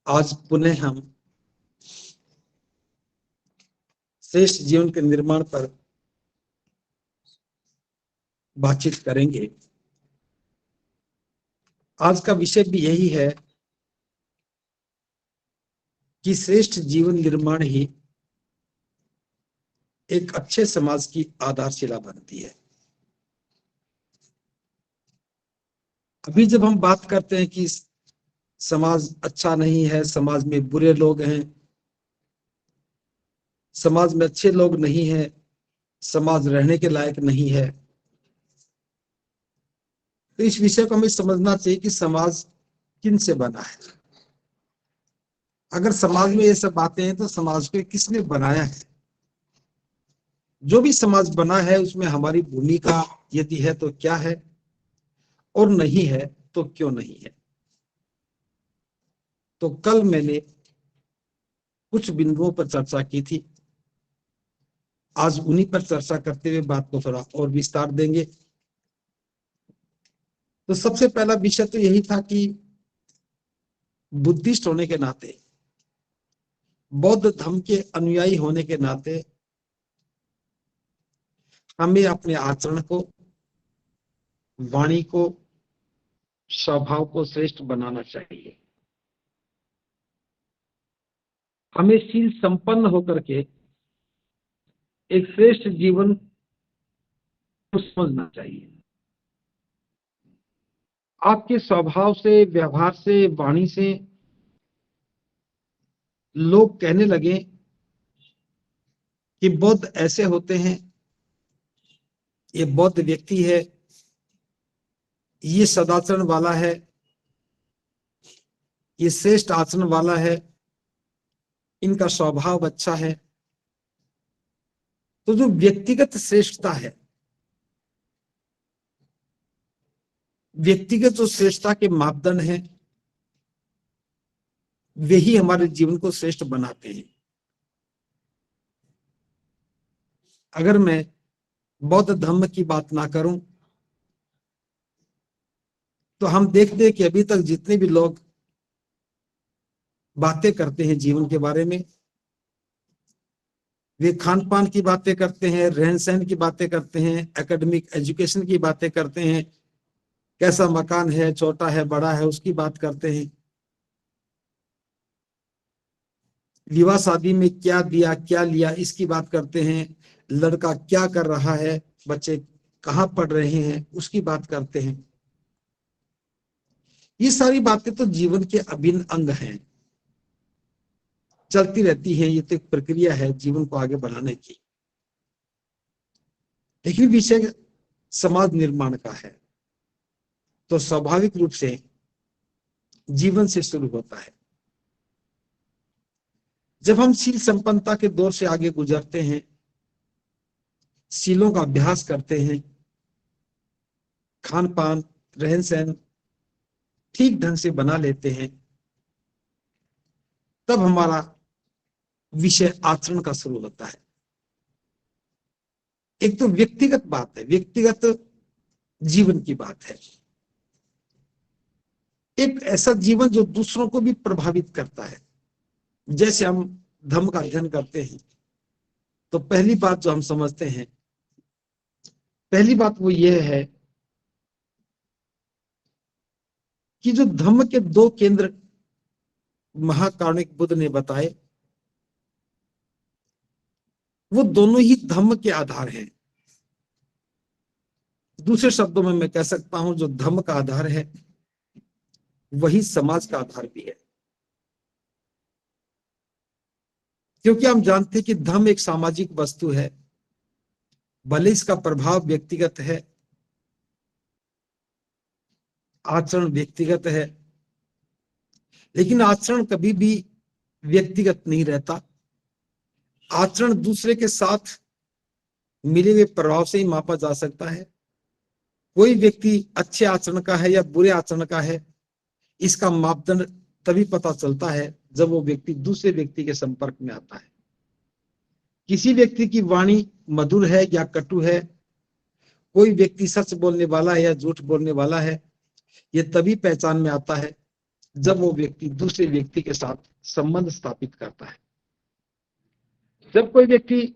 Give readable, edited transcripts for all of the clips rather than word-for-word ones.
आज पुनः हम श्रेष्ठ जीवन के निर्माण पर बातचीत करेंगे। आज का विषय भी यही है कि श्रेष्ठ जीवन निर्माण ही एक अच्छे समाज की आधारशिला बनती है। अभी जब हम बात करते हैं कि समाज अच्छा नहीं है, समाज में बुरे लोग हैं, समाज में अच्छे लोग नहीं हैं, समाज रहने के लायक नहीं है, तो इस विषय को हमें समझना चाहिए कि समाज किन से बना है। अगर समाज में ये सब बातें हैं तो समाज को किसने बनाया है। जो भी समाज बना है उसमें हमारी भूमिका यदि है तो क्या है, और नहीं है तो क्यों नहीं है। तो कल मैंने कुछ बिंदुओं पर चर्चा की थी, आज उन्हीं पर चर्चा करते हुए बात को थोड़ा और विस्तार देंगे। तो सबसे पहला विषय तो यही था कि बुद्धिस्ट होने के नाते, बौद्ध धर्म के अनुयायी होने के नाते हमें अपने आचरण को, वाणी को, स्वभाव को श्रेष्ठ बनाना चाहिए। हमें शील संपन्न होकर के एक श्रेष्ठ जीवन को समझना चाहिए। आपके स्वभाव से, व्यवहार से, वाणी से लोग कहने लगे कि बौद्ध ऐसे होते हैं, ये बौद्ध व्यक्ति है, ये सदाचरण वाला है, ये श्रेष्ठ आचरण वाला है, इनका स्वभाव अच्छा है। तो जो व्यक्तिगत श्रेष्ठता है, व्यक्तिगत जो श्रेष्ठता के मापदंड हैं, वे ही हमारे जीवन को श्रेष्ठ बनाते हैं। अगर मैं बौद्ध धर्म की बात ना करूं तो हम देखते हैं कि अभी तक जितने भी लोग बातें करते हैं जीवन के बारे में, वे खान पान की बातें करते हैं, रहन सहन की बातें करते हैं, एकेडमिक एजुकेशन की बातें करते हैं, कैसा मकान है, छोटा है, बड़ा है, उसकी बात करते हैं, विवाह शादी में क्या दिया क्या लिया इसकी बात करते हैं, लड़का क्या कर रहा है, बच्चे कहाँ पढ़ रहे हैं उसकी बात करते हैं। ये सारी बातें तो जीवन के अभिन्न अंग हैं, चलती रहती है। ये तो एक प्रक्रिया है जीवन को आगे बढ़ाने की। लेकिन विषय समाज निर्माण का है तो स्वाभाविक रूप से जीवन से शुरू होता है। जब हम शील संपन्नता के दौर से आगे गुजरते हैं, शीलों का अभ्यास करते हैं, खान पान, रहन सहन ठीक ढंग से बना लेते हैं, तब हमारा विषय आचरण का शुरू होता है। एक तो व्यक्तिगत बात है, व्यक्तिगत जीवन की बात है, एक ऐसा जीवन जो दूसरों को भी प्रभावित करता है। जैसे हम धर्म का अध्ययन करते हैं तो पहली बात जो हम समझते हैं, पहली बात वो ये है कि जो धर्म के दो केंद्र महाकारुणिक बुद्ध ने बताए, वो दोनों ही धर्म के आधार हैं। दूसरे शब्दों में मैं कह सकता हूं, जो धर्म का आधार है वही समाज का आधार भी है। क्योंकि हम जानते हैं कि धर्म एक सामाजिक वस्तु है, भले इसका प्रभाव व्यक्तिगत है, आचरण व्यक्तिगत है, लेकिन आचरण कभी भी व्यक्तिगत नहीं रहता। आचरण दूसरे के साथ मिले हुए प्रभाव से ही मापा जा सकता है। कोई व्यक्ति अच्छे आचरण का है या बुरे आचरण का है, इसका मापदंड तभी पता चलता है जब वो व्यक्ति दूसरे व्यक्ति के संपर्क में आता है। किसी व्यक्ति की वाणी मधुर है या कटु है, कोई व्यक्ति सच बोलने वाला है या झूठ बोलने वाला है, ये तभी पहचान में आता है जब वो व्यक्ति दूसरे व्यक्ति के साथ संबंध स्थापित करता है। जब कोई व्यक्ति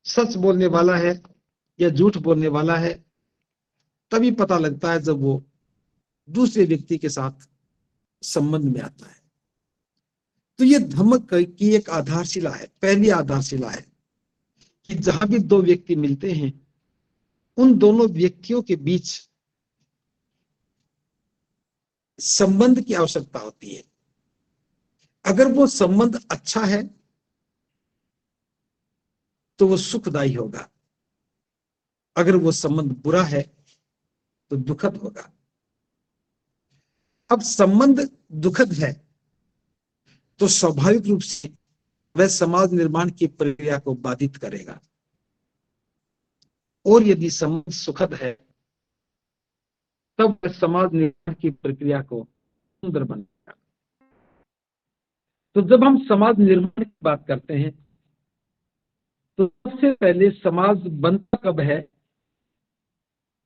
सच बोलने वाला है या झूठ बोलने वाला है, तभी पता लगता है जब वो दूसरे व्यक्ति के साथ संबंध में आता है। तो ये धम्म की एक आधारशिला है, पहली आधारशिला है कि जहां भी दो व्यक्ति मिलते हैं, उन दोनों व्यक्तियों के बीच संबंध की आवश्यकता होती है। अगर वो संबंध अच्छा है तो वो सुखदायी होगा, अगर वो संबंध बुरा है तो दुखद होगा। अब संबंध दुखद है तो स्वाभाविक रूप से वह समाज निर्माण की प्रक्रिया को बाधित करेगा, और यदि संबंध सुखद है तब वह समाज निर्माण की प्रक्रिया को सुंदर बनाएगा। तो जब हम समाज निर्माण की बात करते हैं तो सबसे पहले समाज बनता कब है?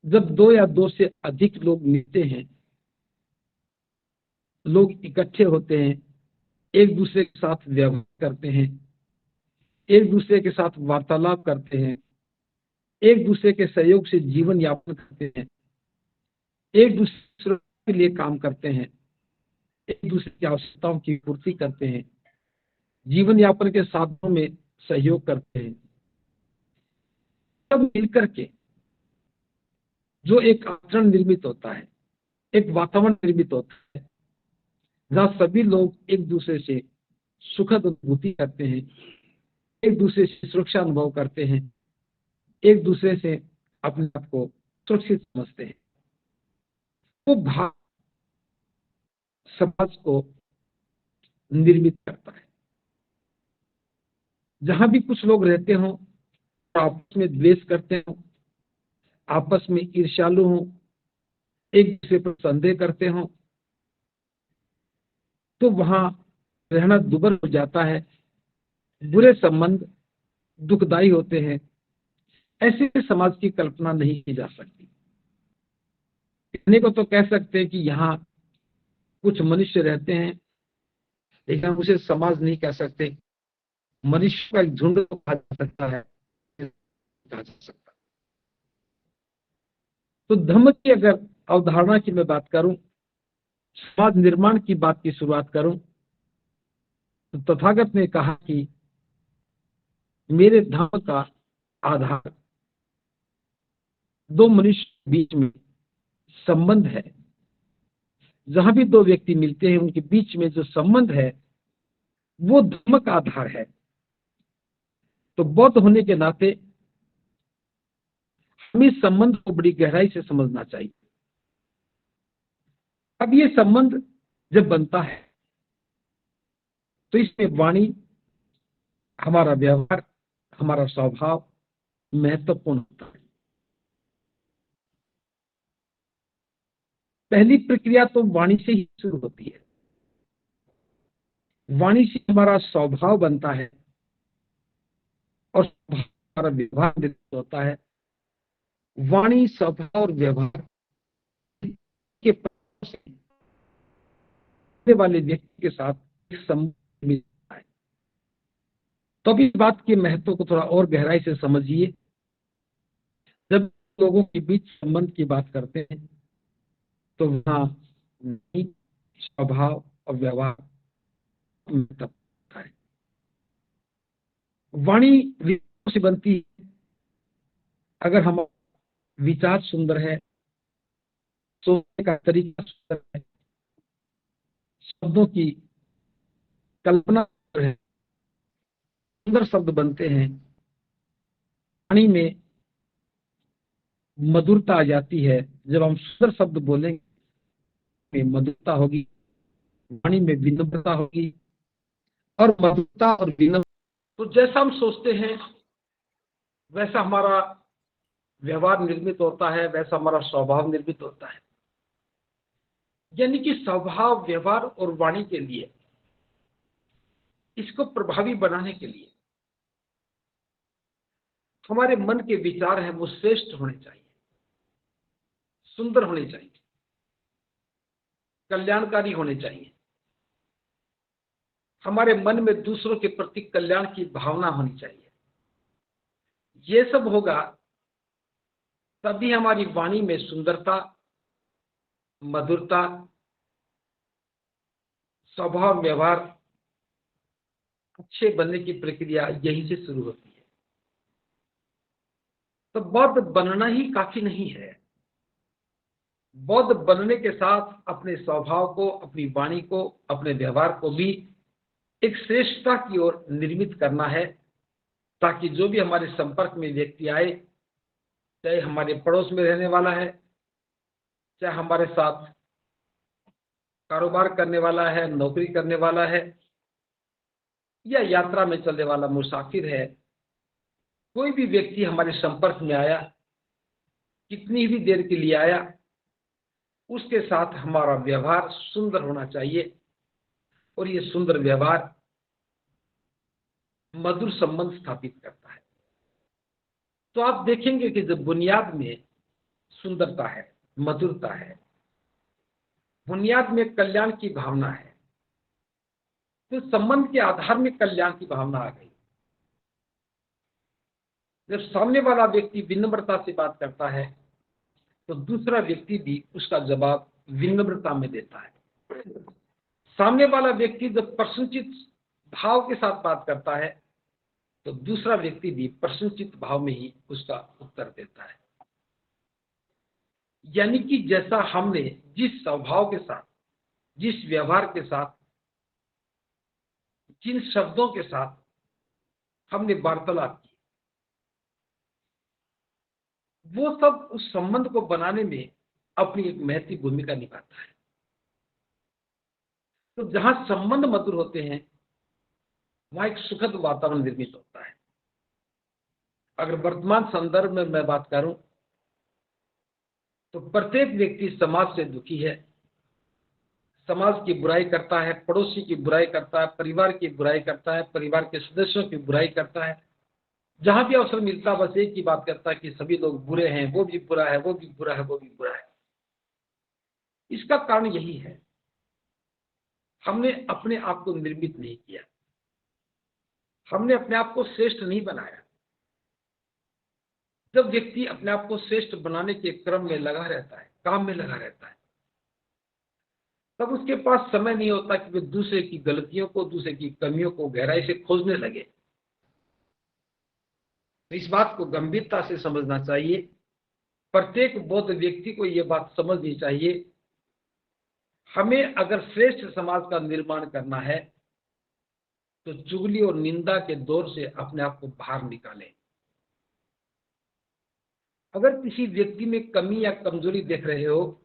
जब दो या दो से अधिक लोग मिलते हैं, लोग इकट्ठे होते हैं, एक दूसरे के साथ व्यवहार करते हैं, एक दूसरे के साथ वार्तालाप करते हैं, एक दूसरे के सहयोग से जीवन यापन करते हैं, एक दूसरे के लिए काम करते हैं, एक दूसरे की आवश्यकताओं की पूर्ति करते हैं, जीवन यापन के साधनों में सहयोग करते हैं। सब मिलकर के जो एक आचरण निर्मित होता है, एक वातावरण निर्मित होता है, जहां सभी लोग एक दूसरे से सुखद अनुभूति करते हैं, एक दूसरे से सुरक्षा अनुभव करते हैं, एक दूसरे से अपने आप को सुरक्षित समझते हैं, वो भाव समाज को निर्मित करता है। जहां भी कुछ लोग रहते हो, आपस में द्वेष करते हो, आपस में ईर्ष्यालु हो, एक दूसरे पर संदेह करते हो, तो वहां रहना दुर्बल हो जाता है, बुरे संबंध दुखदायी होते हैं। ऐसे समाज की कल्पना नहीं की जा सकती। कहने को तो कह सकते हैं कि यहाँ कुछ मनुष्य रहते हैं, लेकिन हम उसे समाज नहीं कह सकते। मनुष्य का एक झुंड तो कहा जा सकता है, कहा जा सकता। तो धर्म की अगर अवधारणा की मैं बात करूं, समाज निर्माण की बात की शुरुआत करूं, तो तथागत ने कहा कि मेरे धर्म का आधार दो मनुष्य के बीच में संबंध है। जहां भी दो व्यक्ति मिलते हैं, उनके बीच में जो संबंध है वो धर्म का आधार है। तो बौद्ध होने के नाते हमें इस संबंध को बड़ी गहराई से समझना चाहिए। अब ये संबंध जब बनता है तो इसमें वाणी, हमारा व्यवहार, हमारा स्वभाव महत्वपूर्ण होता है। पहली प्रक्रिया तो वाणी से ही शुरू होती है। वाणी से हमारा स्वभाव बनता है और हमारा व्यवहार निर्मित होता है। वाणी, स्वभाव और व्यवहार के वाले व्यक्ति के साथ एक संबंध मिलता है। तो अब इस बात के महत्व को थोड़ा और गहराई से समझिए। जब लोगों के बीच संबंध की बात करते हैं तो वहां स्वभाव और व्यवहार होता है। वाणी विचारों से बनती है। अगर हम विचार सुंदर है, सोचने का तरीका सुंदर है, शब्दों की कल्पना है, सुंदर शब्द बनते हैं, वाणी में मधुरता आ जाती है। जब हम सुंदर शब्द बोलेंगे, मधुरता होगी, वाणी में विनम्रता होगी, और मधुरता और विनम्रता, तो जैसा हम सोचते हैं वैसा हमारा व्यवहार निर्मित होता है, वैसा हमारा स्वभाव निर्मित होता है। यानी कि स्वभाव, व्यवहार और वाणी के लिए, इसको प्रभावी बनाने के लिए हमारे मन के विचार हैं वो श्रेष्ठ होने चाहिए, सुंदर होने चाहिए, कल्याणकारी होने चाहिए। हमारे मन में दूसरों के प्रति कल्याण की भावना होनी चाहिए। ये सब होगा तभी हमारी वाणी में सुंदरता, मधुरता, स्वभाव, व्यवहार अच्छे बनने की प्रक्रिया यहीं से शुरू होती है। तो बौद्ध बनना ही काफी नहीं है। बौद्ध बनने के साथ अपने स्वभाव को, अपनी वाणी को, अपने व्यवहार को भी एक श्रेष्ठता की ओर निर्मित करना है, ताकि जो भी हमारे संपर्क में व्यक्ति आए, चाहे हमारे पड़ोस में रहने वाला है, चाहे हमारे साथ कारोबार करने वाला है, नौकरी करने वाला है, या यात्रा में चलने वाला मुसाफिर है, कोई भी व्यक्ति हमारे संपर्क में आया, कितनी भी देर के लिए आया, उसके साथ हमारा व्यवहार सुंदर होना चाहिए। और ये सुंदर व्यवहार मधुर संबंध स्थापित करता है। तो आप देखेंगे कि जब बुनियाद में सुंदरता है, मधुरता है, बुनियाद में कल्याण की भावना है, तो संबंध के आधार में कल्याण की भावना आ गई। जब सामने वाला व्यक्ति विनम्रता से बात करता है, तो दूसरा व्यक्ति भी उसका जवाब विनम्रता में देता है। सामने वाला व्यक्ति जब प्रसन्नचित भाव के साथ बात करता है, तो दूसरा व्यक्ति भी प्रसन्नचित भाव में ही उसका उत्तर देता है। यानी कि जैसा हमने जिस स्वभाव के साथ, जिस व्यवहार के साथ, जिन शब्दों के साथ हमने वार्तालाप की, वो सब उस संबंध को बनाने में अपनी एक महत्वपूर्ण भूमिका निभाता है। तो जहां संबंध मधुर होते हैं, वहां एक सुखद वातावरण निर्मित होता है। अगर वर्तमान संदर्भ में मैं बात करूं, तो प्रत्येक व्यक्ति समाज से दुखी है, समाज की बुराई करता है, पड़ोसी की बुराई करता है, परिवार की बुराई करता है, परिवार के सदस्यों की बुराई करता है। जहां भी अवसर मिलता है बस एक ही बात करता है कि सभी लोग बुरे हैं, वो भी बुरा है, वो भी बुरा है, वो भी बुरा है। इसका कारण यही है, हमने अपने आप को निर्मित नहीं किया, हमने अपने आप को श्रेष्ठ नहीं बनाया। जब व्यक्ति अपने आप को श्रेष्ठ बनाने के क्रम में लगा रहता है, काम में लगा रहता है, तब उसके पास समय नहीं होता कि वे दूसरे की गलतियों को, दूसरे की कमियों को गहराई से खोजने लगे। तो इस बात को गंभीरता से समझना चाहिए। प्रत्येक बौद्ध व्यक्ति को यह बात समझनी चाहिए, हमें अगर श्रेष्ठ समाज का निर्माण करना है, तो चुगली और निंदा के दौर से अपने आप को बाहर निकालें। अगर किसी व्यक्ति में कमी या कमजोरी देख रहे हो,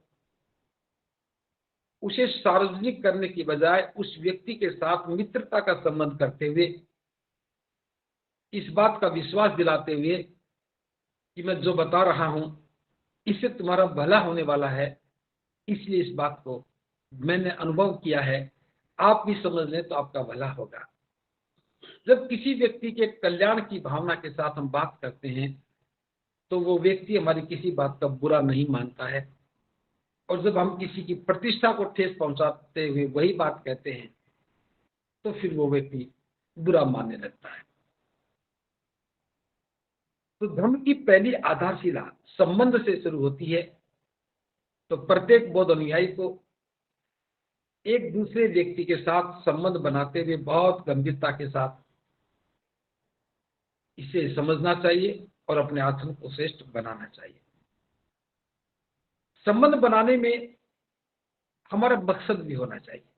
उसे सार्वजनिक करने की बजाय उस व्यक्ति के साथ मित्रता का संबंध करते हुए, इस बात का विश्वास दिलाते हुए कि मैं जो बता रहा हूं इससे तुम्हारा भला होने वाला है, इसलिए इस बात को मैंने अनुभव किया है, आप भी समझ लें तो आपका भला होगा। जब किसी व्यक्ति के कल्याण की भावना के साथ हम बात करते हैं, तो वो व्यक्ति हमारी किसी बात का बुरा नहीं मानता है। और जब हम किसी की प्रतिष्ठा को ठेस पहुंचाते हुए वही बात कहते हैं, तो फिर वो व्यक्ति बुरा मानने लगता है। तो धर्म की पहली आधारशिला संबंध से शुरू होती है। तो प्रत्येक बौद्ध अनुयायी को एक दूसरे व्यक्ति के साथ संबंध बनाते हुए बहुत गंभीरता के साथ इसे समझना चाहिए और अपने आचरण को श्रेष्ठ बनाना चाहिए। संबंध बनाने में हमारा मकसद भी होना चाहिए।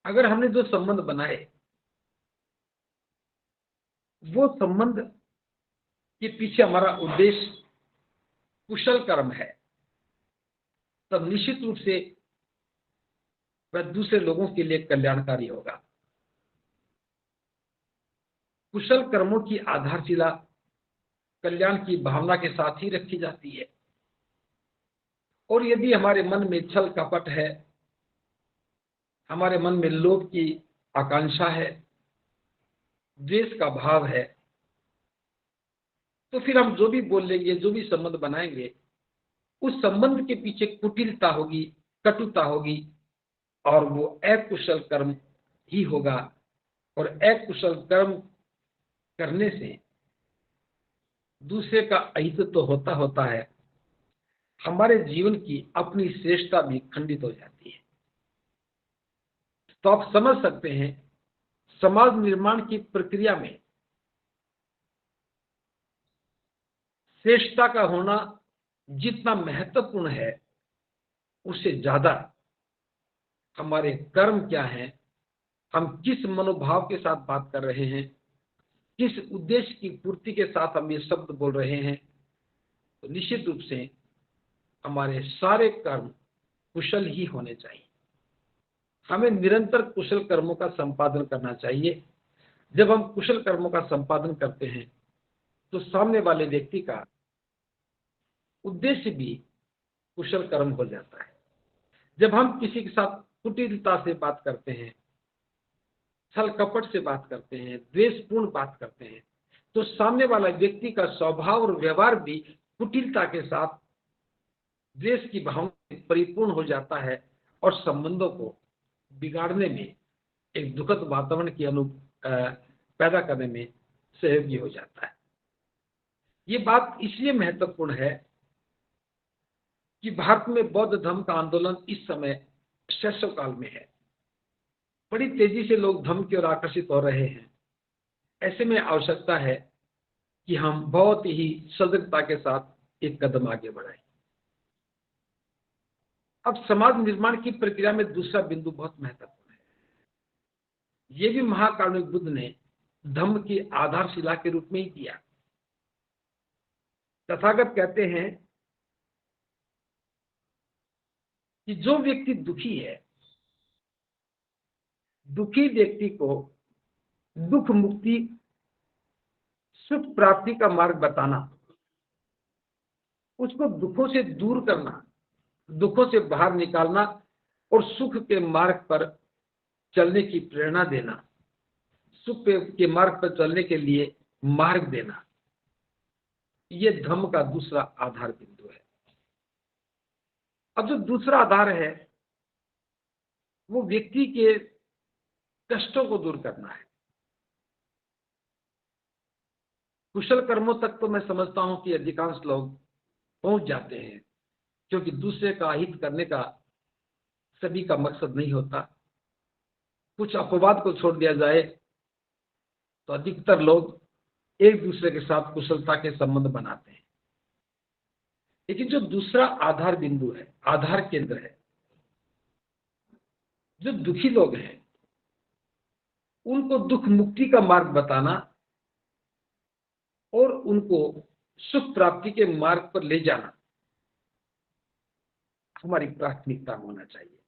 अगर हमने जो संबंध बनाए वो संबंध के पीछे हमारा उद्देश्य कुशल कर्म है, तब निश्चित रूप से वह दूसरे लोगों के लिए कल्याणकारी होगा। कुशल कर्मों की आधारशिला कल्याण की भावना के साथ ही रखी जाती है। और यदि हमारे मन में छल कपट है, हमारे मन में लोभ की आकांक्षा है, द्वेष का भाव है, तो फिर हम जो भी बोलेंगे, जो भी संबंध बनाएंगे, उस संबंध के पीछे कुटिलता होगी, कटुता होगी, और वो अकुशल कर्म ही होगा। और अकुशल कर्म करने से दूसरे का अहित तो होता होता है, हमारे जीवन की अपनी श्रेष्ठता भी खंडित हो जाती है। तो आप समझ सकते हैं, समाज निर्माण की प्रक्रिया में श्रेष्ठता का होना जितना महत्वपूर्ण है, उससे ज्यादा हमारे कर्म क्या हैं, हम किस मनोभाव के साथ बात कर रहे हैं, किस उद्देश्य की पूर्ति के साथ हम ये शब्द बोल रहे हैं, तो निश्चित रूप से हमारे सारे कर्म कुशल ही होने चाहिए। हमें निरंतर कुशल कर्मों का संपादन करना चाहिए। जब हम कुशल कर्मों का संपादन करते हैं तो सामने वाले व्यक्ति का उद्देश्य भी कुशल कर्म हो जाता है। जब हम किसी के साथ कुटिलता से बात करते हैं, छल कपट से बात करते हैं, द्वेषपूर्ण बात करते हैं, तो सामने वाला व्यक्ति का स्वभाव और व्यवहार भी कुटिलता के साथ द्वेष की भावना से परिपूर्ण हो जाता है और संबंधों को बिगाड़ने में, एक दुखद वातावरण की पैदा करने में सहयोगी हो जाता है। ये बात इसलिए महत्वपूर्ण है कि भारत में बौद्ध धर्म का आंदोलन इस समय शैशव काल में है। बड़ी तेजी से लोग धर्म की ओर आकर्षित हो रहे हैं। ऐसे में आवश्यकता है कि हम बहुत ही सजगता के साथ एक कदम आगे बढ़ाएं। अब समाज निर्माण की प्रक्रिया में दूसरा बिंदु बहुत महत्वपूर्ण है। यह भी महाकारुणिक बुद्ध ने धम्म की आधारशिला के रूप में ही दिया। तथागत कहते हैं कि जो व्यक्ति दुखी है, दुखी व्यक्ति को दुख मुक्ति, सुख प्राप्ति का मार्ग बताना, उसको दुखों से दूर करना, दुखों से बाहर निकालना और सुख के मार्ग पर चलने की प्रेरणा देना, सुख के मार्ग पर चलने के लिए मार्ग देना, यह धम्म का दूसरा आधार बिंदु है। अब जो दूसरा आधार है वो व्यक्ति के कष्टों को दूर करना है। कुशल कर्मों तक तो मैं समझता हूं कि अधिकांश लोग पहुंच जाते हैं, क्योंकि दूसरे का हित करने का सभी का मकसद नहीं होता। कुछ अपवाद को छोड़ दिया जाए तो अधिकतर लोग एक दूसरे के साथ कुशलता के संबंध बनाते हैं। लेकिन जो दूसरा आधार बिंदु है, आधार केंद्र है, जो दुखी लोग हैं उनको दुख मुक्ति का मार्ग बताना और उनको सुख प्राप्ति के मार्ग पर ले जाना हमारी प्राथमिकता होना चाहिए।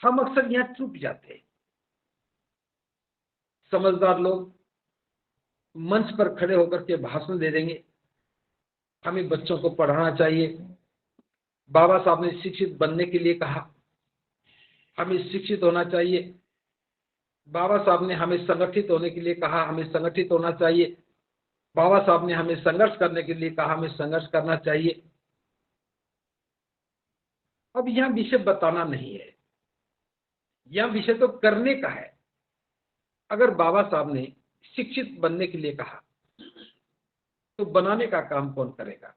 हम अक्सर यहां चूक जाते हैं। समझदार लोग मंच पर खड़े होकर के भाषण दे देंगे, हमें बच्चों को पढ़ाना चाहिए, बाबा साहब ने शिक्षित बनने के लिए कहा, हमें शिक्षित होना चाहिए, बाबा साहब ने हमें संगठित होने के लिए कहा, हमें संगठित होना चाहिए, बाबा साहब ने हमें संघर्ष करने के लिए कहा, हमें संघर्ष करना चाहिए। अब यह विषय बताना नहीं है, यह विषय तो करने का है। अगर बाबा साहब ने शिक्षित बनने के लिए कहा तो बनाने का काम कौन करेगा?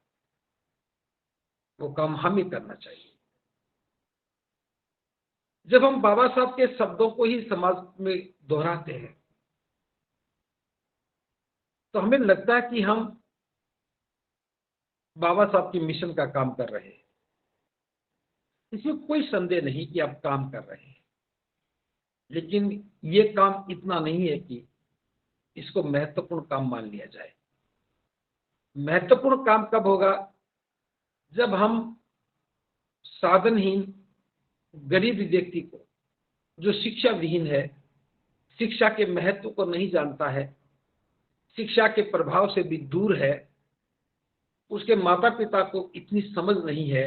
वो काम हम ही करना चाहिए। जब हम बाबा साहब के शब्दों को ही समाज में दोहराते हैं तो हमें लगता है कि हम बाबा साहब की मिशन का काम कर रहे हैं। इसमें कोई संदेह नहीं कि आप काम कर रहे हैं, लेकिन ये काम इतना नहीं है कि इसको महत्वपूर्ण काम मान लिया जाए। महत्वपूर्ण काम कब होगा? जब हम साधनहीन गरीब व्यक्ति को, जो शिक्षा विहीन है, शिक्षा के महत्व को नहीं जानता है, शिक्षा के प्रभाव से भी दूर है, उसके माता पिता को इतनी समझ नहीं है,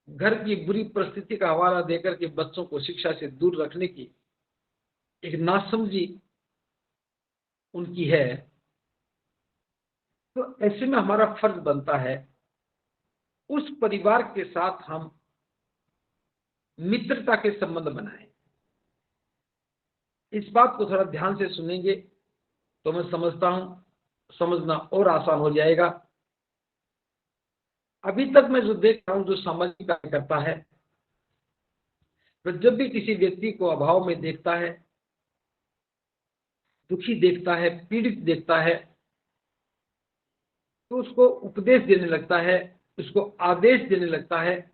घर की बुरी परिस्थिति का हवाला देकर के बच्चों को शिक्षा से दूर रखने की एक नासमझी उनकी है, तो ऐसे में हमारा फर्ज बनता है उस परिवार के साथ हम मित्रता के संबंध बनाएं। इस बात को थोड़ा ध्यान से सुनेंगे तो मैं समझता हूं समझना और आसान हो जाएगा। अभी तक मैं जो देख रहा हूं, जो सामाजिक कार्य करता है, तो जब भी किसी व्यक्ति को अभाव में देखता है, दुखी देखता है, पीड़ित देखता है, तो उसको उपदेश देने लगता है, उसको आदेश देने लगता है,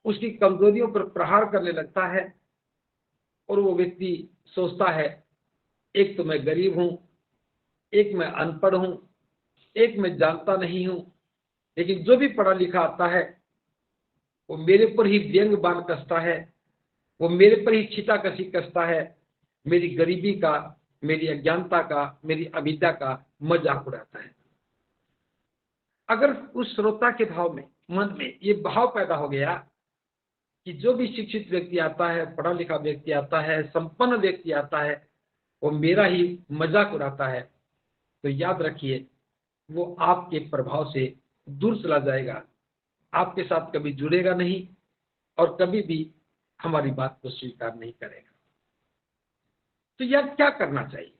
उसकी कमजोरियों पर प्रहार करने लगता है। और वो व्यक्ति सोचता है एक तो मैं गरीब हूं, एक मैं अनपढ़ हूं, एक मैं जानता नहीं हूं, लेकिन जो भी पढ़ा लिखा आता है वो मेरे पर ही व्यंग बाण कसता है, वो मेरे पर ही छींटाकशी कसता है, मेरी गरीबी का, मेरी अज्ञानता का, मेरी अविद्या का मजाक उड़ाता है। अगर उस श्रोता के भाव में, मन में ये भाव पैदा हो गया कि जो भी शिक्षित व्यक्ति आता है, पढ़ा लिखा व्यक्ति आता है, संपन्न व्यक्ति आता है, वो मेरा ही मजाक उड़ाता है, तो याद रखिए वो आपके प्रभाव से दूर चला जाएगा, आपके साथ कभी जुड़ेगा नहीं और कभी भी हमारी बात को स्वीकार नहीं करेगा। तो यार क्या करना चाहिए?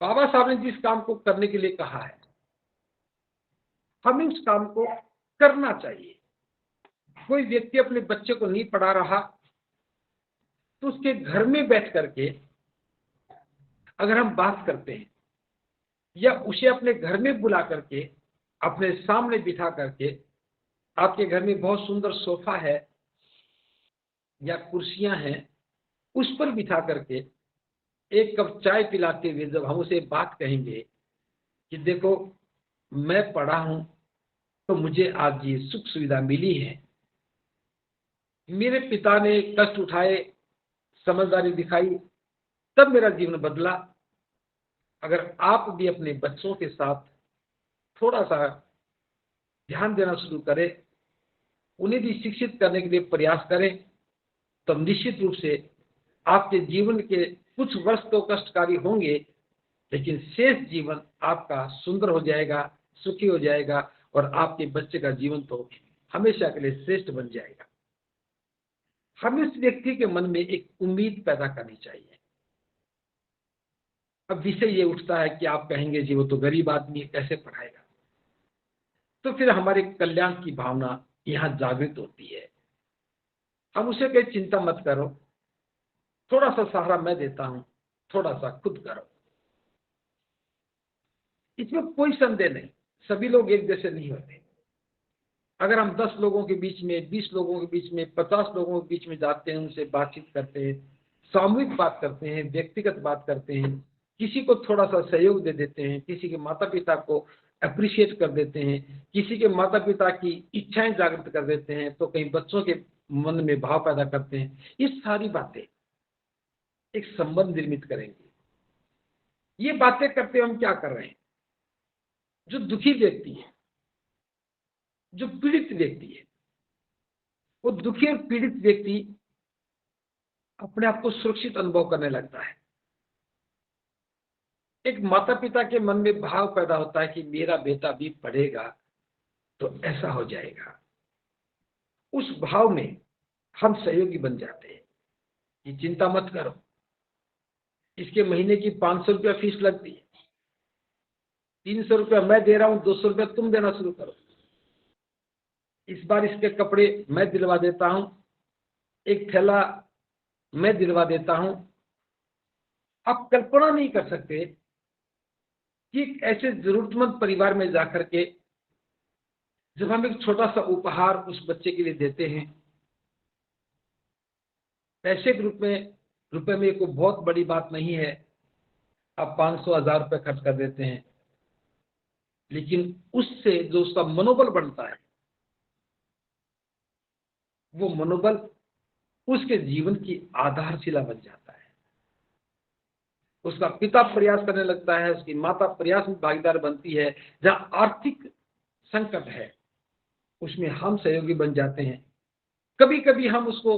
बाबा साहब ने जिस काम को करने के लिए कहा है, हमें उस काम को करना चाहिए। कोई व्यक्ति अपने बच्चे को नहीं पढ़ा रहा, तो उसके घर में बैठ करके अगर हम बात करते हैं या उसे अपने घर में बुला करके अपने सामने बिठा करके, आपके घर में बहुत सुंदर सोफा है या कुर्सियां हैं, उस पर बिठा करके एक कप चाय पिलाते हुए जब हम उसे बात कहेंगे कि देखो मैं पढ़ा हूं तो मुझे आज ये सुख सुविधा मिली है, मेरे पिता ने कष्ट उठाए, समझदारी दिखाई, तब मेरा जीवन बदला। अगर आप भी अपने बच्चों के साथ थोड़ा सा ध्यान देना शुरू करें, उन्हें भी शिक्षित करने के लिए प्रयास करें, तो निश्चित रूप से आपके जीवन के कुछ वर्ष तो कष्टकारी होंगे, लेकिन शेष जीवन आपका सुंदर हो जाएगा, सुखी हो जाएगा और आपके बच्चे का जीवन तो हमेशा के लिए श्रेष्ठ बन जाएगा। हमें उस व्यक्ति के मन में एक उम्मीद पैदा करनी चाहिए। अब विषय ये उठता है कि आप कहेंगे जी वो तो गरीब आदमी है, कैसे पढ़ाएगा? तो फिर हमारे कल्याण की भावना यहां जागृत होती है। हम उसे कहीं चिंता मत करो, थोड़ा सा सहारा मैं देता हूं, थोड़ा सा खुद करो। इसमें कोई संदेह नहीं, सभी लोग एक जैसे नहीं होते। अगर हम 10 लोगों के बीच में, 20 लोगों के बीच में, 50 लोगों के बीच में जाते हैं, उनसे बातचीत करते हैं, सामूहिक बात करते हैं, व्यक्तिगत बात करते हैं, किसी को थोड़ा सा सहयोग दे देते हैं, किसी के माता पिता को अप्रिशिएट कर देते हैं, किसी के माता पिता की इच्छाएं जागृत कर देते हैं, तो कहीं बच्चों के मन में भाव पैदा करते हैं। ये सारी बातें एक संबंध निर्मित करेंगे। ये बातें करते हम क्या कर रहे हैं? जो दुखी व्यक्ति है, जो पीड़ित व्यक्ति है, वो दुखी और पीड़ित व्यक्ति अपने आप को सुरक्षित अनुभव करने लगता है। एक माता पिता के मन में भाव पैदा होता है कि मेरा बेटा भी पढ़ेगा तो ऐसा हो जाएगा। उस भाव में हम सहयोगी बन जाते हैं कि चिंता मत करो, इसके महीने की 500 रुपया फीस लगती है, 300 रुपया मैं दे रहा हूं, 200 रुपया तुम देना शुरू करो। इस बार इसके कपड़े मैं दिलवा देता हूं, एक थैला मैं दिलवा देता हूं। आप कल्पना नहीं कर सकते कि एक ऐसे जरूरतमंद परिवार में जाकर के जब हम एक छोटा सा उपहार उस बच्चे के लिए देते हैं, पैसे के रुपए में कोई बहुत बड़ी बात नहीं है, आप 500 1000 रुपये खर्च कर देते हैं, लेकिन उससे जो उसका मनोबल बढ़ता है, वो मनोबल उसके जीवन की आधारशिला बन जाता है। उसका पिता प्रयास करने लगता है, उसकी माता प्रयास में भागीदार बनती है। जहां आर्थिक संकट है उसमें हम सहयोगी बन जाते हैं। कभी कभी हम उसको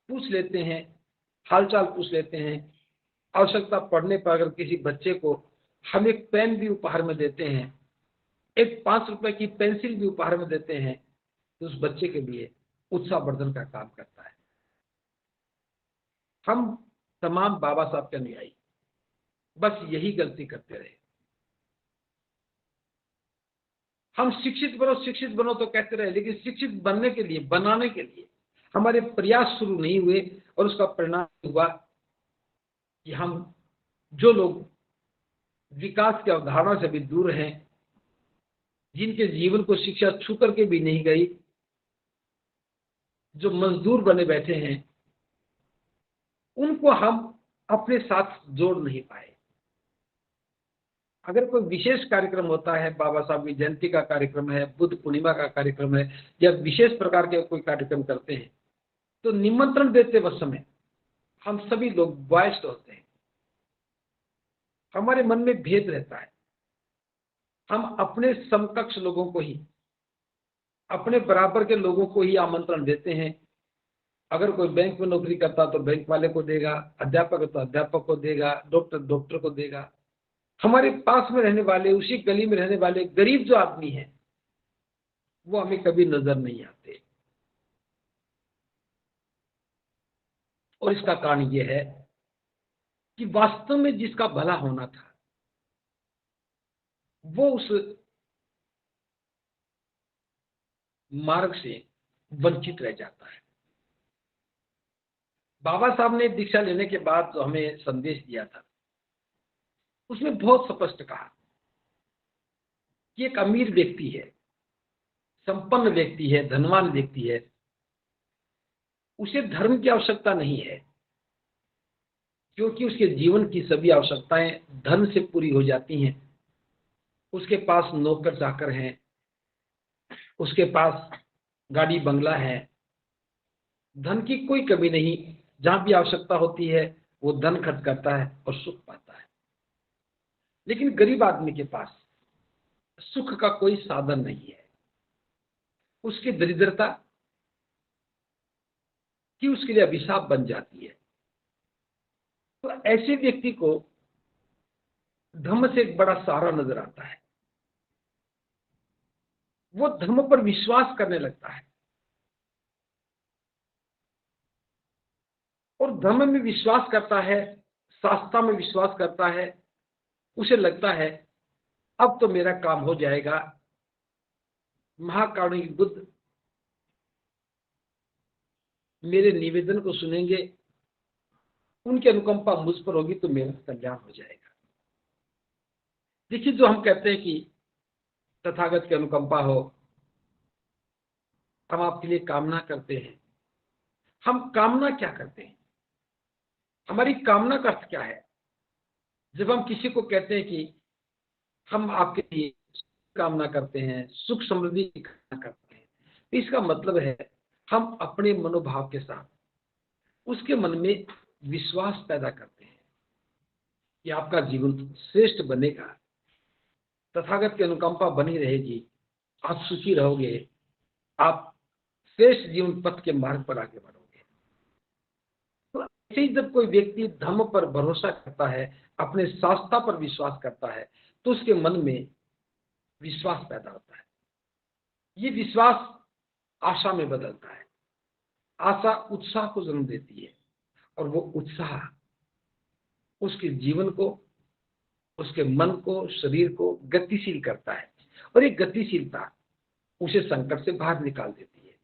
पूछ लेते हैं, हालचाल पूछ लेते हैं। आवश्यकता पड़ने पर अगर किसी बच्चे को हम एक पेन भी उपहार में देते हैं, एक 5 रुपए की पेंसिल भी उपहार में देते हैं, तो उस बच्चे के लिए उत्साहवर्धन का काम करता है। हम तमाम बाबा साहब के अनुयायी बस यही गलती करते रहे। हम शिक्षित बनो तो कहते रहे, लेकिन शिक्षित बनने के लिए, बनाने के लिए हमारे प्रयास शुरू नहीं हुए, और उसका परिणाम हुआ कि हम, जो लोग विकास की अवधारणा से भी दूर हैं, जिनके जीवन को शिक्षा छू करके भी नहीं गई, जो मजदूर बने बैठे हैं, उनको हम अपने साथ जोड़ नहीं पाए। अगर कोई विशेष कार्यक्रम होता है, बाबा साहब की जयंती का कार्यक्रम है, बुद्ध पूर्णिमा का कार्यक्रम है, या विशेष प्रकार के कोई कार्यक्रम करते हैं, तो निमंत्रण देते वक्त समय हम सभी लोग वॉइस्ड होते हैं, हमारे मन में भेद रहता है। हम अपने समकक्ष लोगों को ही, अपने बराबर के लोगों को ही आमंत्रण देते हैं। अगर कोई बैंक में नौकरी करता तो बैंक वाले को देगा, अध्यापक है तो अध्यापक को देगा, डॉक्टर को देगा। हमारे पास में रहने वाले, उसी गली में रहने वाले गरीब जो आदमी है, वो हमें कभी नजर नहीं आते। और इसका कारण यह है कि वास्तव में जिसका भला होना था, वो उस मार्ग से वंचित रह जाता है। बाबा साहब ने दीक्षा लेने के बाद जो हमें संदेश दिया था, उसमें बहुत स्पष्ट कहा कि एक अमीर व्यक्ति है, संपन्न व्यक्ति है, धनवान व्यक्ति है, उसे धर्म की आवश्यकता नहीं है, क्योंकि उसके जीवन की सभी आवश्यकताएं धन से पूरी हो जाती हैं। उसके पास नौकर चाकर हैं, उसके पास गाड़ी बंगला है, धन की कोई कमी नहीं। जहां भी आवश्यकता होती है वो धन खर्च करता है और सुख पाता है। लेकिन गरीब आदमी के पास सुख का कोई साधन नहीं है। उसकी दरिद्रता कि उसके लिए अभिशाप बन जाती है। तो ऐसे व्यक्ति को धर्म से एक बड़ा सहारा नजर आता है, वो धर्म पर विश्वास करने लगता है, और धर्म में विश्वास करता है, शास्त्रा में विश्वास करता है। उसे लगता है अब तो मेरा काम हो जाएगा, महाकारुणिक बुद्ध मेरे निवेदन को सुनेंगे, उनकी अनुकंपा मुझ पर होगी तो मेरा कल्याण हो जाएगा। देखिए, जो हम कहते हैं कि तथागत की अनुकंपा हो, हम आपके लिए कामना करते हैं। हम कामना क्या करते हैं? हमारी कामना का अर्थ क्या है? जब हम किसी को कहते हैं कि हम आपके लिए कामना करते हैं, सुख समृद्धि की कामना करते हैं, तो इसका मतलब है हम अपने मनोभाव के साथ उसके मन में विश्वास पैदा करते हैं कि आपका जीवन श्रेष्ठ बनेगा, तथागत की अनुकंपा बनी रहेगी, आप सुखी रहोगे, आप श्रेष्ठ जीवन पथ के मार्ग पर आगे बढ़ोगे। तो ऐसे ही जब कोई व्यक्ति धर्म पर भरोसा करता है, अपने शास्त्रा पर विश्वास करता है, तो उसके मन में विश्वास पैदा होता है। ये विश्वास आशा में बदलता है। आशा उत्साह को जन्म देती है, और वो उत्साह उसके जीवन को, उसके मन को, शरीर को गतिशील करता है, और ये गतिशीलता उसे संकट से बाहर निकाल देती है।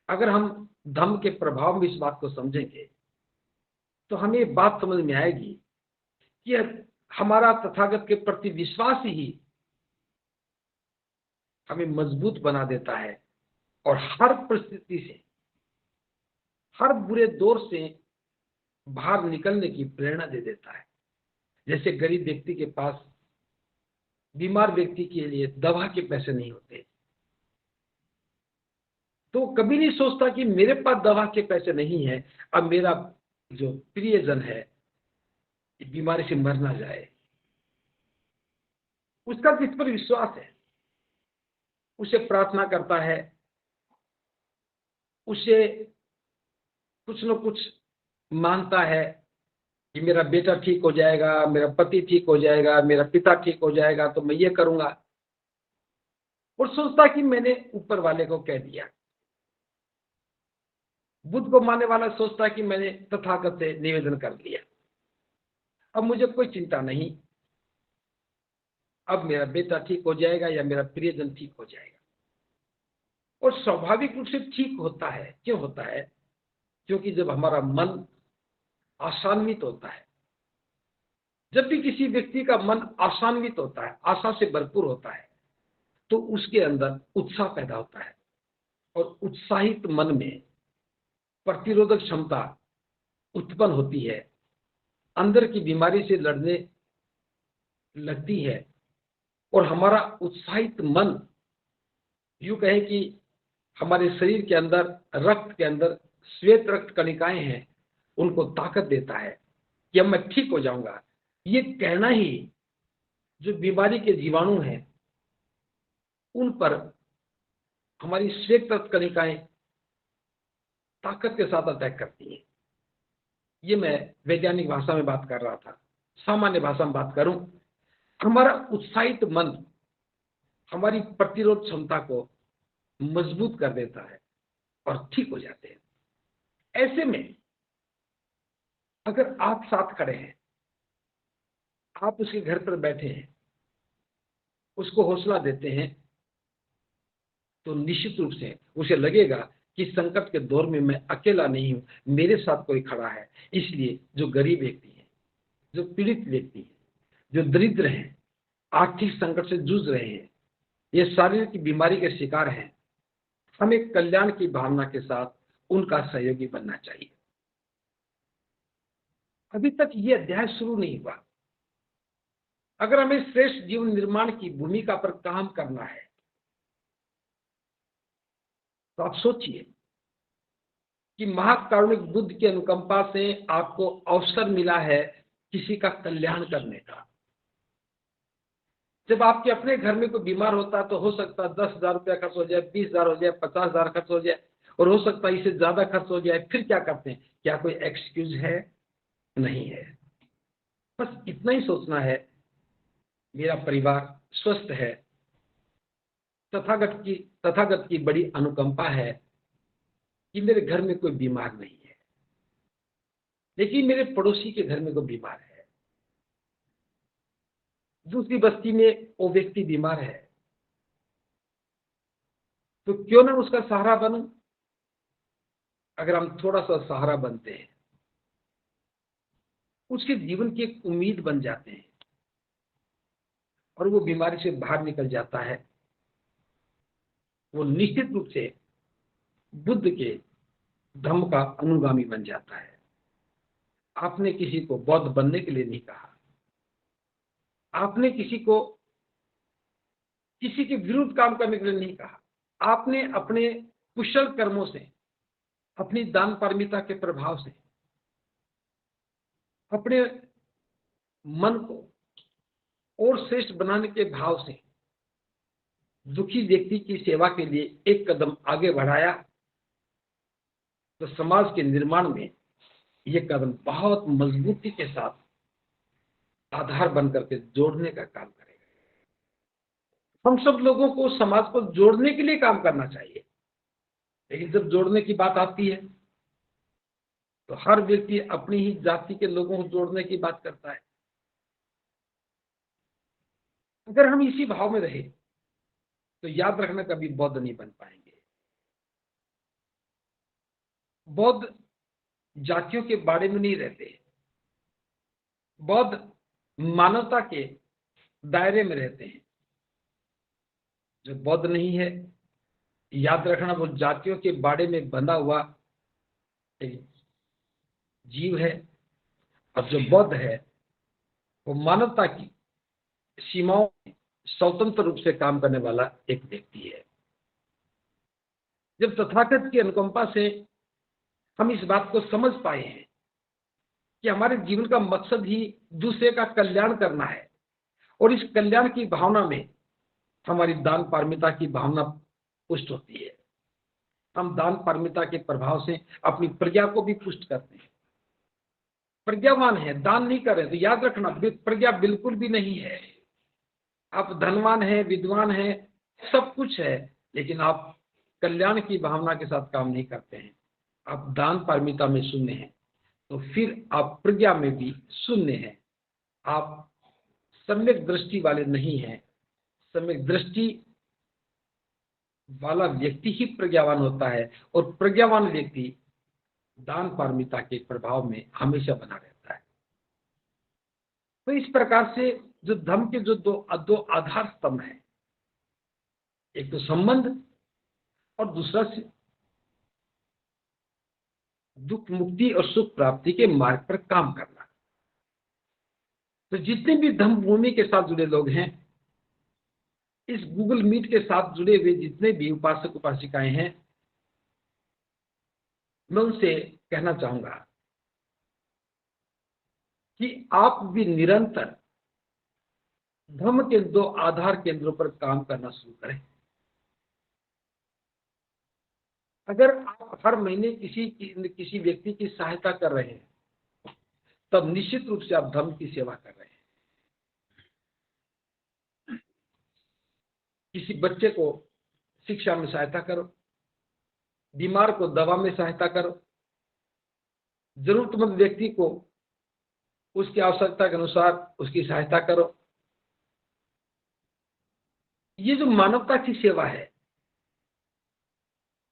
अगर हम धम्म के प्रभाव में इस बात को समझेंगे, तो हमें ये बात समझ में आएगी कि हमारा तथागत के प्रति विश्वास ही हमें मजबूत बना देता है, और हर परिस्थिति से, हर बुरे दौर से बाहर निकलने की प्रेरणा दे देता है। जैसे गरीब व्यक्ति के पास बीमार व्यक्ति के लिए दवा के पैसे नहीं होते, तो कभी नहीं सोचता कि मेरे पास दवा के पैसे नहीं है, अब मेरा जो प्रियजन है बीमारी से मर ना जाए। उसका किस पर विश्वास है? उसे प्रार्थना करता है, उसे कुछ न कुछ मानता है, कि मेरा बेटा ठीक हो जाएगा, मेरा पति ठीक हो जाएगा, मेरा पिता ठीक हो जाएगा तो मैं ये करूंगा, और सोचता कि मैंने ऊपर वाले को कह दिया। बुद्ध को मानने वाला सोचता कि मैंने तथागत से निवेदन कर लिया, अब मुझे कोई चिंता नहीं, अब मेरा बेटा ठीक हो जाएगा या मेरा प्रियजन ठीक हो जाएगा। और स्वाभाविक रूप से ठीक होता है। क्यों होता है? क्योंकि जब हमारा मन आशान्वित होता है, जब भी किसी व्यक्ति का मन आशान्वित होता है, आशा से भरपूर होता है, तो उसके अंदर उत्साह पैदा होता है, और उत्साहित मन में प्रतिरोधक क्षमता उत्पन्न होती है, अंदर की बीमारी से लड़ने लगती है, और हमारा उत्साहित मन, यूं कहें कि हमारे शरीर के अंदर, रक्त के अंदर श्वेत रक्त कणिकाएं हैं, उनको ताकत देता है कि अब मैं ठीक हो जाऊंगा। ये कहना ही जो बीमारी के जीवाणु हैं उन पर हमारी श्वेत रक्त कणिकाएं ताकत के साथ अटैक करती हैं। ये मैं वैज्ञानिक भाषा में बात कर रहा था। सामान्य भाषा में बात करूं, हमारा उत्साहित मन हमारी प्रतिरोध क्षमता को मजबूत कर देता है और ठीक हो जाते हैं। ऐसे में अगर आप साथ खड़े हैं, आप उसके घर पर बैठे हैं, उसको हौसला देते हैं, तो निश्चित रूप से उसे लगेगा कि संकट के दौर में मैं अकेला नहीं हूं, मेरे साथ कोई खड़ा है। इसलिए जो गरीब व्यक्ति है, जो पीड़ित व्यक्ति है, जो दरिद्र हैं, आर्थिक संकट से जूझ रहे हैं, ये शारीरिक की बीमारी के शिकार हैं, हमें कल्याण की भावना के साथ उनका सहयोगी बनना चाहिए। अभी तक ये अध्याय शुरू नहीं हुआ। अगर हमें श्रेष्ठ जीवन निर्माण की भूमिका पर काम करना है, तो आप सोचिए कि महाकारुणिक बुद्ध की अनुकंपा से आपको अवसर मिला है किसी का कल्याण करने का। जब आपके अपने घर में कोई बीमार होता है तो हो सकता है 10,000 रुपया खर्च हो जाए, 20,000 हो जाए, 50,000 खर्च हो जाए, और हो सकता है इससे ज्यादा खर्च हो जाए। फिर क्या करते हैं? क्या कोई एक्सक्यूज है? नहीं है। बस इतना ही सोचना है, मेरा परिवार स्वस्थ है, तथागत की बड़ी अनुकंपा है कि मेरे घर में कोई बीमार नहीं है, लेकिन मेरे पड़ोसी के घर में कोई बीमार है, दूसरी बस्ती में वो व्यक्ति बीमार है, तो क्यों ना उसका सहारा बनूं। अगर हम थोड़ा सा सहारा बनते हैं, उसके जीवन की एक उम्मीद बन जाते हैं, और वो बीमारी से बाहर निकल जाता है, वो निश्चित रूप से बुद्ध के धम्म का अनुगामी बन जाता है। आपने किसी को बौद्ध बनने के लिए नहीं कहा, आपने किसी को किसी के विरुद्ध काम करने के लिए नहीं कहा, आपने अपने कुशल कर्मों से, अपनी दान पारमिता के प्रभाव से, अपने मन को और श्रेष्ठ बनाने के भाव से दुखी व्यक्ति की सेवा के लिए एक कदम आगे बढ़ाया, तो समाज के निर्माण में यह कदम बहुत मजबूती के साथ आधार बनकर के जोड़ने का काम करेगा। हम सब लोगों को समाज को जोड़ने के लिए काम करना चाहिए, लेकिन जब जोड़ने की बात आती है तो हर व्यक्ति अपनी ही जाति के लोगों को जोड़ने की बात करता है। अगर हम इसी भाव में रहे तो याद रखना, कभी बौद्ध नहीं बन पाएंगे। बौद्ध जातियों के बारे में नहीं रहते, बौद्ध मानवता के दायरे में रहते हैं। जो बौद्ध नहीं है, याद रखना, वो जातियों के बारे में बंधा हुआ एक जीव है, और जो बौद्ध है वो मानवता की सीमाओं में स्वतंत्र रूप से काम करने वाला एक व्यक्ति है। जब तथागत की अनुकंपा से हम इस बात को समझ पाए हैं कि हमारे जीवन का मकसद ही दूसरे का कल्याण करना है, और इस कल्याण की भावना में हमारी दान पारमिता की भावना पुष्ट होती है। हम दान पारमिता के प्रभाव से अपनी प्रजा को भी पुष्ट करते हैं। प्रज्ञावान है, दान नहीं कर रहे, तो याद रखना प्रज्ञा बिल्कुल भी नहीं है। आप धनवान है, विद्वान है, सब कुछ है, लेकिन आप कल्याण की भावना के साथ काम नहीं करते हैं, आप दान पारमिता में शून्य हैं, तो फिर आप प्रज्ञा में भी शून्य हैं। आप सम्यक दृष्टि वाले नहीं हैं। सम्यक दृष्टि वाला व्यक्ति ही प्रज्ञावान होता है, और प्रज्ञावान व्यक्ति दान पारमिता के प्रभाव में हमेशा बना रहता है। तो इस प्रकार से जो धर्म के जो दो आधार स्तंभ हैं, एक तो संबंध और दूसरा से दुख मुक्ति और सुख प्राप्ति के मार्ग पर काम करना। तो जितने भी धर्म भूमि के साथ जुड़े लोग हैं, इस गूगल मीट के साथ जुड़े हुए जितने भी उपासक उपासिकाएं हैं, मैं उनसे कहना चाहूंगा कि आप भी निरंतर धर्म के दो आधार केंद्रों पर काम करना शुरू करें। अगर आप हर महीने किसी व्यक्ति की सहायता कर रहे हैं, तब निश्चित रूप से आप धर्म की सेवा कर रहे हैं। किसी बच्चे को शिक्षा में सहायता करो, बीमार को दवा में सहायता करो, जरूरतमंद व्यक्ति को उसकी आवश्यकता के अनुसार उसकी सहायता करो। ये जो मानवता की सेवा है,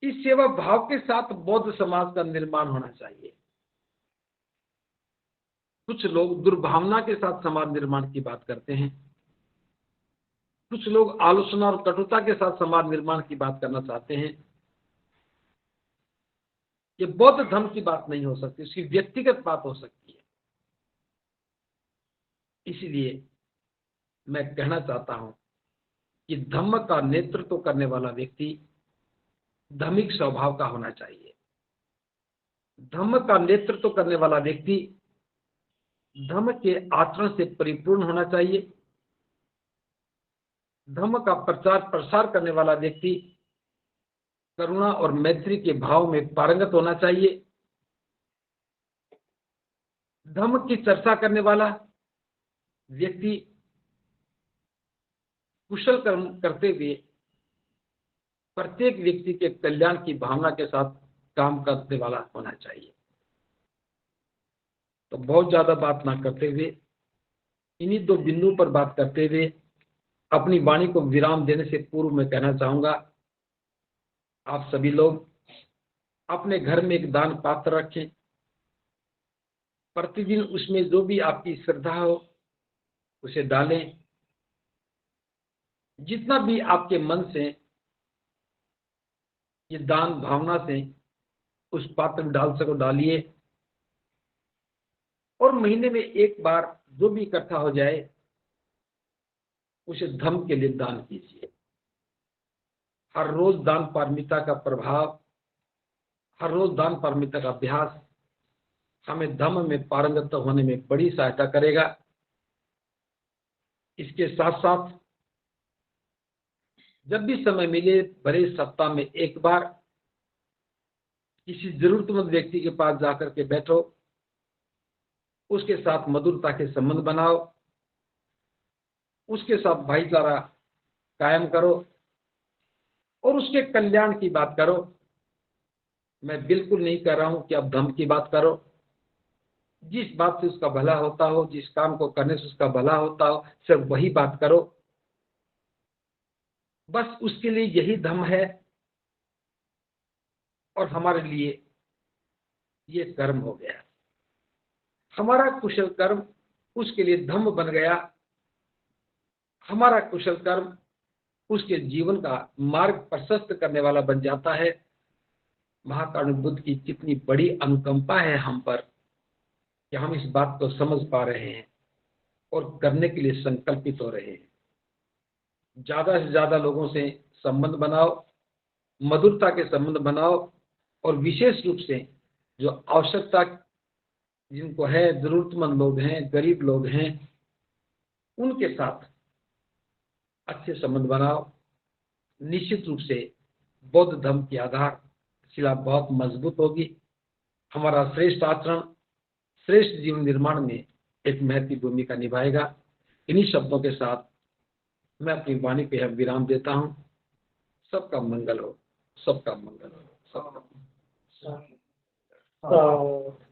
इस सेवा भाव के साथ बौद्ध समाज का निर्माण होना चाहिए। कुछ लोग दुर्भावना के साथ समाज निर्माण की बात करते हैं, कुछ लोग आलोचना और कटुता के साथ समाज निर्माण की बात करना चाहते हैं। ये बौद्ध धर्म की बात नहीं हो सकती, उसकी व्यक्तिगत बात हो सकती है। इसलिए मैं कहना चाहता हूं कि धर्म का नेतृत्व करने वाला व्यक्ति धार्मिक स्वभाव का होना चाहिए। धर्म का नेतृत्व करने वाला व्यक्ति धर्म के आचरण से परिपूर्ण होना चाहिए। धर्म का प्रचार प्रसार करने वाला व्यक्ति करुणा और मैत्री के भाव में पारंगत होना चाहिए। धर्म की चर्चा करने वाला व्यक्ति कुशल कर्म करते हुए प्रत्येक व्यक्ति के कल्याण की भावना के साथ काम करने वाला होना चाहिए। तो बहुत ज्यादा बात ना करते हुए, इन्हीं दो बिंदुओं पर बात करते हुए अपनी वाणी को विराम देने से पूर्व मैं कहना चाहूंगा, आप सभी लोग अपने घर में एक दान पात्र रखें। प्रतिदिन उसमें जो भी आपकी श्रद्धा हो उसे डालें। जितना भी आपके मन से ये दान भावना से उस पात्र में डाल सको डालिए, और महीने में एक बार जो भी इकट्ठा हो जाए उसे धर्म के लिए दान कीजिए। हर रोज दान पारमिता का प्रभाव, हर रोज दान पारमिता का अभ्यास हमें धर्म में पारंगत होने में बड़ी सहायता करेगा। इसके साथ साथ जब भी समय मिले, भले सप्ताह में एक बार किसी जरूरतमंद व्यक्ति के पास जाकर के बैठो, उसके साथ मधुरता के संबंध बनाओ, उसके साथ भाईचारा कायम करो और उसके कल्याण की बात करो। मैं बिल्कुल नहीं कह रहा हूं कि आप धर्म की बात करो। जिस बात से उसका भला होता हो, जिस काम को करने से उसका भला होता हो, सिर्फ वही बात करो। बस उसके लिए यही धर्म है, और हमारे लिए ये कर्म हो गया। हमारा कुशल कर्म उसके लिए धर्म बन गया। हमारा कुशल कर्म उसके जीवन का मार्ग प्रशस्त करने वाला बन जाता है। महाकारुणिक बुद्ध की कितनी बड़ी अनुकंपा है हम पर कि हम इस बात को समझ पा रहे हैं और करने के लिए संकल्पित हो रहे हैं। ज्यादा से ज्यादा लोगों से संबंध बनाओ, मधुरता के संबंध बनाओ, और विशेष रूप से जो आवश्यकता जिनको है, जरूरतमंद लोग हैं, गरीब लोग हैं, उनके साथ अच्छे संबंध बनाओ। निश्चित रूप से बौद्ध धर्म की आधारशिला बहुत मजबूत होगी। हमारा श्रेष्ठ आचरण श्रेष्ठ जीवन निर्माण में एक महत्वपूर्ण भूमिका निभाएगा। इन्हीं शब्दों के साथ मैं अपनी वाणी पे विराम देता हूं। सबका मंगल हो, सबका मंगल हो, सबका